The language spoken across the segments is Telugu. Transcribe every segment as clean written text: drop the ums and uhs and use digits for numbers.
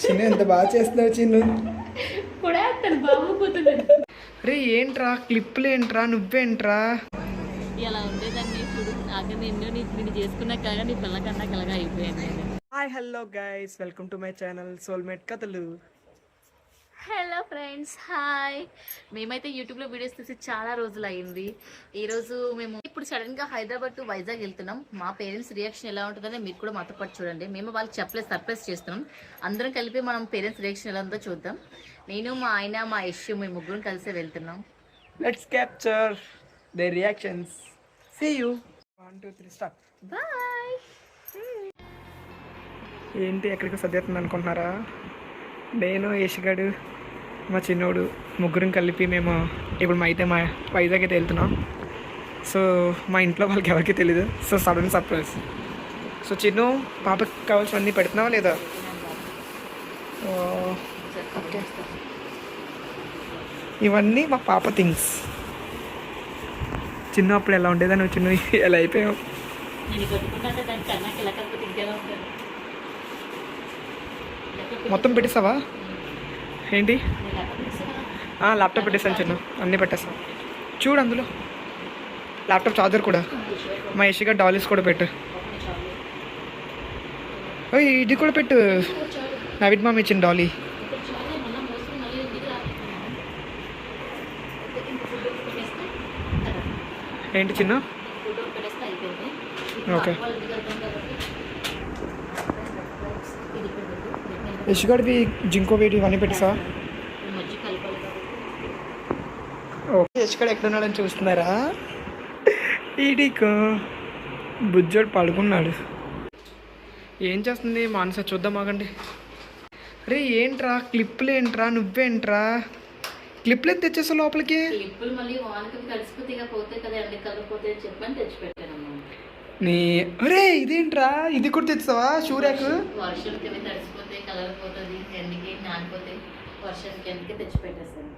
చిన్న ఎంత బాగా చేస్తున్నావు చిన్ను. కూడా అతను బాగుపోతున్నాడు. అరే ఏంట్రా క్లిప్పులు ఏంట్రా నువ్వేంట్రా? ఇలా ఉండేదాన్ని చూడు. నాకు నిన్ను చేసుకున్నా కాగా నీ పిల్లకన్నా కలగా అయిపోయాను. Hi hello guys, welcome to my channel soulmate కథలు. Hello friends, hi. మేమైతే యూట్యూబ్లో వీడియోస్ చూసి చాలా రోజులు అయింది. ఈరోజు మేము ఇప్పుడు సడన్గా హైదరాబాద్ టు వైజాగ్ వెళ్తున్నాం. మా పేరెంట్స్ రియాక్షన్ ఎలా ఉంటుందని మీరు కూడా మాతో పాటు చూడండి. మేము వాళ్ళకి చెప్పలేదు, సర్ప్రైజ్ చేస్తున్నాం. అందరం కలిపి మనం పేరెంట్స్ రియాక్షన్ ఎలా ఉందో చూద్దాం. నేను, మా ఆయన, మా యశ్యు, మేము ముగ్గురం కలిసే వెళ్తున్నాం. Let's capture the reactions. See you. 1 2 3 start. Bye. ఏంటి ఎక్కడికి సర్దేస్తుంది అనుకుంటున్నారా? నేను, యశ్గాడు, మా చిన్నోడు ముగ్గురం కలిపి మేము ఇప్పుడు మా వైజాగ్ అయితే వెళ్తున్నాం. సో మా ఇంట్లో వాళ్ళకి ఎవరికి తెలీదు. So sudden surprise. So Chinnu, పాపకి కావాల్సినవన్నీ పెడుతున్నావా లేదా? ఓకే, ఇవన్నీ మా పాప థింగ్స్. చిన్న అప్పుడు ఎలా ఉండేదా నువ్వు? చిన్న ఎలా అయిపోయావు? మొత్తం పెట్టేస్తావా ఏంటి? ల్యాప్టాప్ పెట్టేస్తాను చిన్న, అన్నీ పెట్టేస్తాను. చూడు అందులో ల్యాప్టాప్ చార్జర్ కూడా. మా యశిగా డాలీస్ కూడా పెట్టు. ఇది కూడా పెట్టు. నవీద్ మామ ఇచ్చిన డాలీ. ఏంటి చిన్న? ఓకే, యశ్గాడివి జింకో వేడి ఇవన్నీ పెట్టేసావా? ఓకే, యశ్గాడు ఎక్కడున్నాడని చూస్తున్నారా? ఈడీకో బుజ్జోడు పడుకున్నాడు. ఏం చేస్తుంది మానస? చూద్దాం ఆగండి. అరే ఏంట్రా క్లిప్పులు ఏంట్రా నువ్వేంట్రా? క్లిప్లు ఎంత తెచ్చేసా లోపలికి? క్లిప్పులు మళ్ళీ వానికి కలిసిపోతే ఇక పోతే కదా, అన్ని కలిపోతే చెప్పని తెచ్చిపెట్టాను. నీ అరే ఇదేంట్రా, ఇది కూడా తెచ్చావా? షూరాకు వర్షంకి అవి తడిసిపోతే కలర్ పోతుంది, ఎండకి నానిపోతే వర్షానికి ఎందుకే తెచ్చి పెట్టేస్తాను.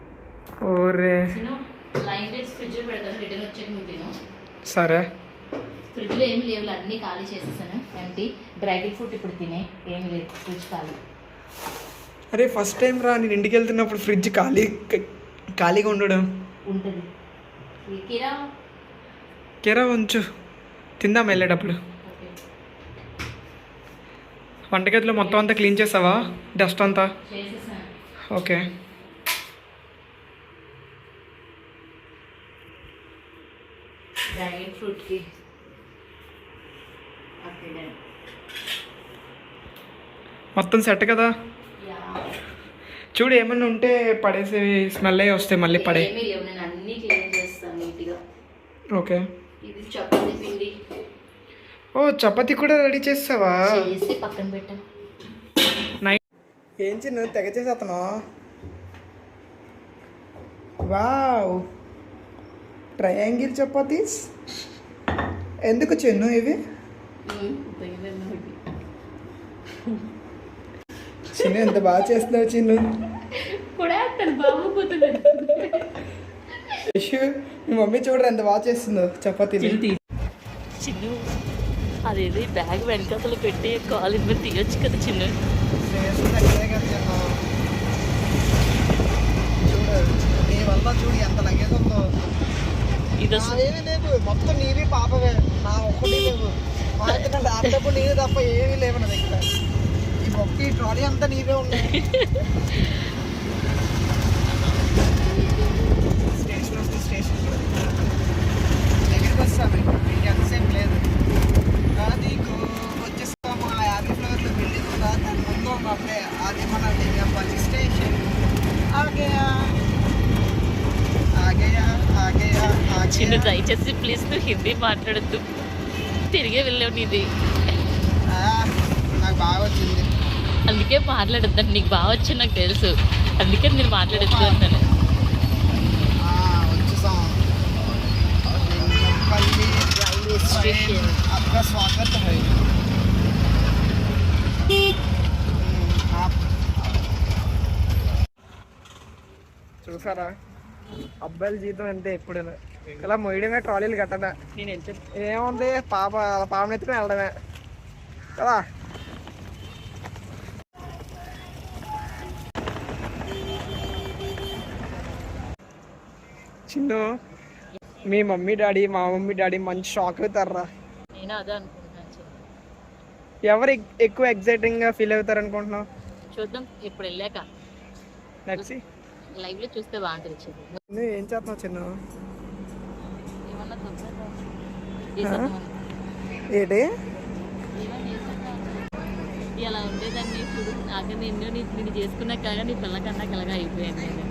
ఓరే లైన్ డేట్స్ ఫ్రిడ్జ్ పెడతాను, రిటర్న్ వచ్చాక నువ్వు తిను. సరే. ఫ్రిడ్జ్లో ఏమి లేవు, అన్నీ ఖాళీ చేసేసాను. ఎంటీ డ్రై ఫ్రూట్ ఇప్పుడు తినే, ఏమి లేదు, ఫ్రిడ్జ్ ఖాళీ. అరే ఫస్ట్ టైం రా నేను ఇంటికి వెళ్తున్నప్పుడు ఫ్రిడ్జ్ ఖాళీగా ఉండడం. ఉంటుంది. కెరా ఉంచు, తిందాం వెళ్ళేటప్పుడు. వంటగదిలో మొత్తం అంతా క్లీన్ చేసావా? డస్ట్ అంతా? ఓకే. డ్రాగన్ ఫ్రూట్కి మొత్తం సెట్ కదా? చూడు ఏమన్నా ఉంటే పడేసి స్మెల్ అయ్యి వస్తాయి మళ్ళీ పడే. నేను అన్నీ క్లీన్ చేస్తాను నీట్గా. ఓకే. ఇది చపాతీ పిండి. ఓ చపాతీ కూడా రెడీ చేస్తావా? చేసి పక్కన పెట్టాను. ఏం చిన్న తెగ చేసేతను? Wow, triangle chapatis. ఎందుకు చిన్ను ఇవి? చిన్న ఎంత బాగా చేస్తున్నావు చిన్ను. కూడా అతను బాగుపోతున్నాడు. మీ మమ్మీ చూడరు ఎంత బాగా చేస్తుందో చపాతీలు. చిన్ను అదేది బ్యాగ్ వెనకాతలు పెట్టి కాలు మీద తీయొచ్చు కదా చిన్ను. నీ వల్ల చూడు ఎంత లగేజ్ ఉందో. ఇది ఏమీ లేవు, మొత్తం నీవి పాపవే, నా ఒక్కటి లేవు. ల్యాప్టాప్ నీవి తప్ప ఏమీ లేవు నా దగ్గర. ఈ ఒక్క ఈ ట్రాలీ అంతా నీవే ఉన్నాయి. స్టేషన్ దగ్గరికి వస్తాను, ఎంతసేపు లేదు. నీకు వచ్చేస్తాము ఆ 50 ఫ్లోర్లో బిల్డింగ్ ఉందా, దాని ముందు అప్పుడే అది మన బస్ స్టేషన్. చిన్ను దయచేసి ప్లీజ్ నువ్వు హిందీ మాట్లాడద్దు, తిరిగే వెళ్ళావు నీది. నాకు బాగా వచ్చింది అందుకే మాట్లాడద్దాను. నీకు బాగా వచ్చింది నాకు తెలుసు, అందుకే నేను మాట్లాడద్దు అంటాను. వచ్చేసాం రైల్వే స్టేషన్. आपका स्वागत है. చూసారా అబ్బాయిల జీతం అంటే ఎప్పుడైనా ఇలా మొయ్యడమే, ట్రాలీలు కట్టడా. ఏముంది పాపనెత్తుకుని వెళ్ళడమే కదా. చిన్ను మీ మమ్మీ డాడీ మా మమ్మీ డాడీ మంచి షాక్ అవుతారా. నేను అదే అనుకుంటున్నాను చిన్న. ఎవరు ఎక్కువ ఎగ్జైటింగ్గా ఫీల్ అవుతారు అనుకుంటున్నావు? చూద్దాం ఇప్పుడు వెళ్ళాక నెక్స్ట్ లైవ్లో చూస్తే బాగుంటుంది చిన్న. నువ్వు ఏం చేస్తున్నావు చిన్ను? ఏమన్నా తొందరగా ఏంటి ఇలా ఉండేదాన్ని చూడు. నాకు నేను చేసుకున్నా కాగా నీ పిల్లకన్నా కలగా అయిపోయాను నేను.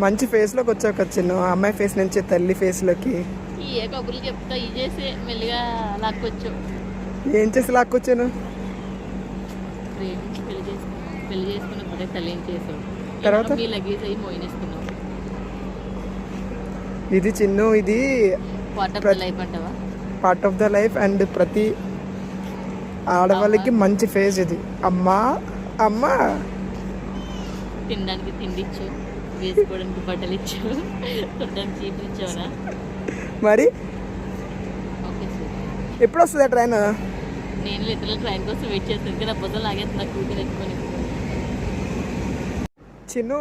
మంచి ఫేస్లోకి వచ్చావు కదా చిన్ను, అమ్మాయి ఫేస్ నుంచి తల్లి ఫేస్లోకి. ఈ ఏ కబుర్లు చెప్తా ఇది చేసి మెల్లిగా లాక్కొచ్చు. ఏం చేసి లాక్కొచ్చాను? ప్రేమించి పెళ్లి చేసుకున్నప్పుడే తల్లి ఏం చేసావు, తర్వాత మీ లగేజ్ అయ్యి మోయినేసుకున్నావు. ఇది చిన్ను, ఇది పార్ట్ ఆఫ్ ద లైఫ్ అంటావా? Part of the life. And ప్రతి ఆడవాళ్ళకి మంచి ఫేస్ ఇది. అమ్మా అమ్మా తినడానికి తిండి ఇచ్చు, వేసుకోవడానికి బట్టలు ఇచ్చు, చూడడానికి చీపులు ఇచ్చావునా? మరి ఓకే సార్. ఎప్పుడు వస్తుంది ట్రైన్? నేను లిటరల్ ట్రైన్ కోసం వెయిట్ చేస్తాను కానీ నా బుద్ధం లాగేది నాకు కూతురు ఎత్తుకొని. చిన్ను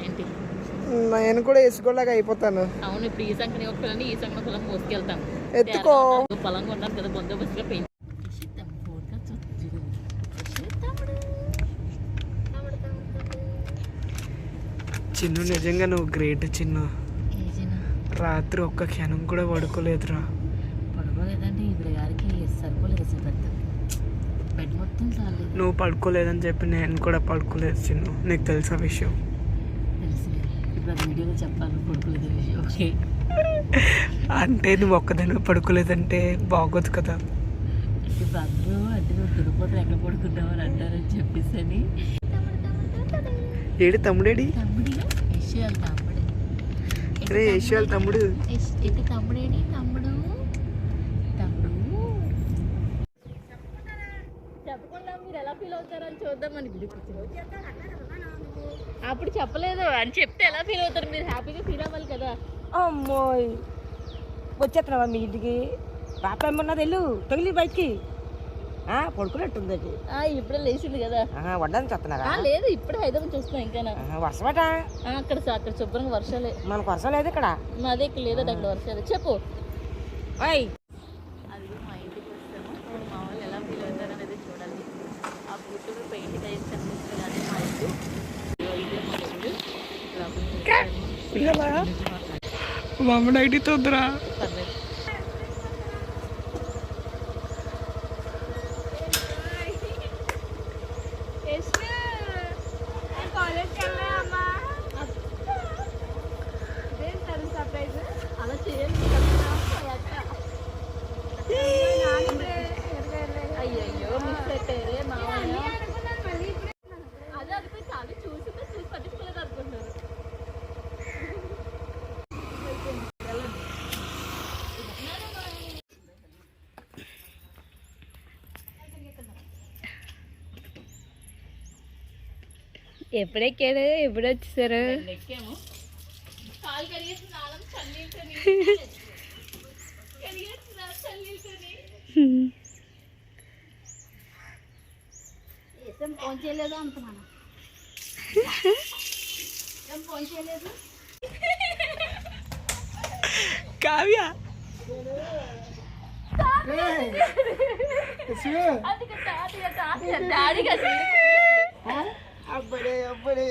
ఏంటి? నేను కూడా వేసుకోలాగా అయిపోతాను. అవును, ఇప్పుడు ఈ సంఖ్యని ఒక పిల్లని ఈ సంఖ్య పొలం మోసుకెళ్తాను. ఎత్తుకో. పొలంగా ఉన్నాను కదా, బందోబస్తుగా పెయింట్. చిన్ను నిజంగా నువ్వు గ్రేట్ చిన్ను. రాత్రి ఒక్క క్షణం కూడా పడుకోలేదురా. పడుకోలేదంటే ఇప్పుడు గారికి సరిపోలేదు అసలు. పెద్ద బెడ్ మొత్తం చాలేదు. నువ్వు పడుకోలేదని చెప్పి నేను కూడా పడుకోలేదు చిన్ను, నీకు తెలుసా విషయం? తెలుసు. ఇప్పుడు అది వీడియోలో చెప్పాలి పడుకోలేదు విషయం. ఓకే అంటే నువ్వు ఒక్కదాన్ని పడుకోలేదంటే బాగోదు కదా. ఇప్పుడు అందరూ అంటే నువ్వు తిరుపతి ఎక్కడ పడుకున్నావు అని అంటారని చెప్పేసి అని. ఏడి తమ్ముడేడి? తమ్ముడి యశ్వాల్ తమ్ముడు. రే యశ్వాల్ తమ్ముడు. ఎట్టి తమ్ముడేడి? తమ్ముడు తమ్ముడు చెప్పకుండా మీరు ఎలా ఫీల్ అవుతారని చూద్దామని. అప్పుడు చెప్పలేదు అని చెప్తే ఎలా ఫీల్ అవుతారు మీరు? హ్యాపీగా ఫీల్ అవ్వాలి కదా. అమ్మోయ్ వచ్చేస్తున్నావా మీ ఇంటికి? పాప ఏమన్నది వెళ్ళు తగిలి బయటికి పడుకున్నట్టుంది అది. ఇప్పుడే లేచింది కదా. వడ్డానికి వస్తున్నారా? లేదు, ఇప్పుడు హైదరాబాద్ చూస్తున్నా. ఇంకా వర్షమట అక్కడ శుభ్రంగా వర్షాలే. మనకు వర్షం లేదు ఇక్కడ. అదే ఇక్కడ లేదు, అక్కడ వర్షాలు. చెప్పు. అయ్యి అది మా ఇంటికి వస్తాము. ఇప్పుడు మా వాళ్ళు ఎలా ఫీల్ అవుతారు అనేది చూడాలి. ఆ బుట్టుకు పెయింట్ అయ్యి కనిపిస్తుంది కానీ మా ఇల్లు ఇదే మా ఇల్లు. మమ్మ నైటీతో వద్దురా. పర్లేదు. అలా చేయండి. అయ్యయ్యో మిస్ అయిపోయారే మామయ్య. అదే అనుకుని చాలా చూసి పట్టించుకోలేదు అనుకుంటున్నారు. ఎప్పుడెక్కాడు? ఎప్పుడు వచ్చేసారు? ఎక్కాము. కాలు కడిగేసి నాలం చల్లీలతోని ఫోన్ చేయలేదు అనుకున్నాను. ఫోన్ చేయలేదు. కావ్య డాడీగా అబ్బడే అబ్బడే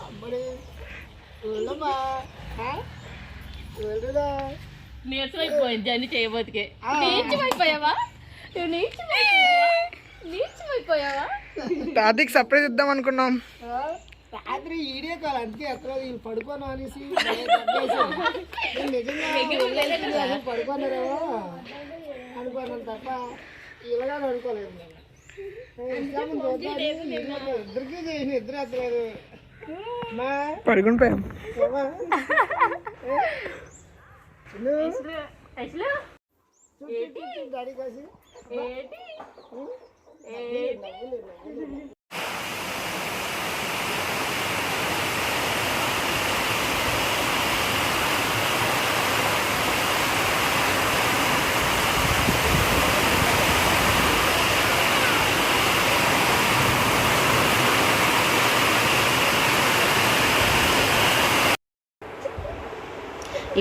అబ్బడే నీరసం అయిపోయింది జర్నీ చేయబోతుకే. నీచమైపోయావా? నీచమైపోయావా? తాతకి సర్ప్రైజ్ ఇద్దాం అనుకున్నాం. రాత్రి వీడియో కాల్ అందుకే ఎక్కడ వీళ్ళు పడుకోను అనేసి నిజంగా పడుకోన్నారేమో అనుకోన్నాను తప్ప ఇలాగా అనుకోలేదు. ఇద్దరికి చేసిన ఇద్దరు ఎత్తలేదు. పడుకుని పోయాం. డాడీ కాసి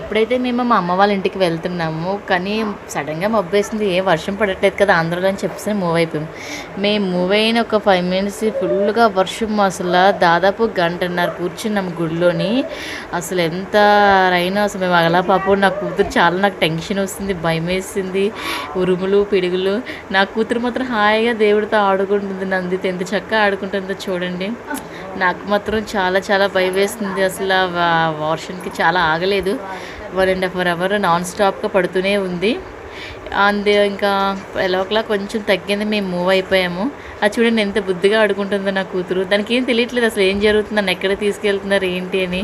ఇప్పుడైతే మేము మా అమ్మ వాళ్ళ ఇంటికి వెళ్తున్నాము, కానీ సడన్గా మబ్బేసింది, ఏ వర్షం పడట్లేదు కదా ఆంధ్రలో అని చెప్పేసి మూవ్ అయిపోయాము. మేము మూవ్ అయిన ఒక 5 minutes ఫుల్గా వర్షం, అసలు దాదాపు గంటన్నర కూర్చున్నాము గుడిలోని. అసలు ఎంత రైన్, అసలు మేము అలా పాపం నా కూతురు చాలా నాకు టెన్షన్ వస్తుంది, భయం వేసింది, ఉరుములు పిడుగులు. నా కూతురు మాత్రం హాయిగా దేవుడితో ఆడుకుంటుంది, నందితో ఎంత చక్కగా ఆడుకుంటుందో చూడండి. నాకు మాత్రం చాలా చాలా భయం వేస్తుంది. అసలు వర్షానికి చాలా ఆగలేదు, 1.5 hour నాన్ స్టాప్గా పడుతూనే ఉంది. అంతే ఇంకా ఎలాగలా కొంచెం తగ్గింది, మేము మూవ్ అయిపోయాము. అది చూడండి ఎంత బుద్ధిగా ఆడుకుంటుందో నా కూతురు. దానికి ఏం తెలియట్లేదు అసలు ఏం జరుగుతుంది, నన్ను ఎక్కడ తీసుకెళ్తున్నారు ఏంటి అని.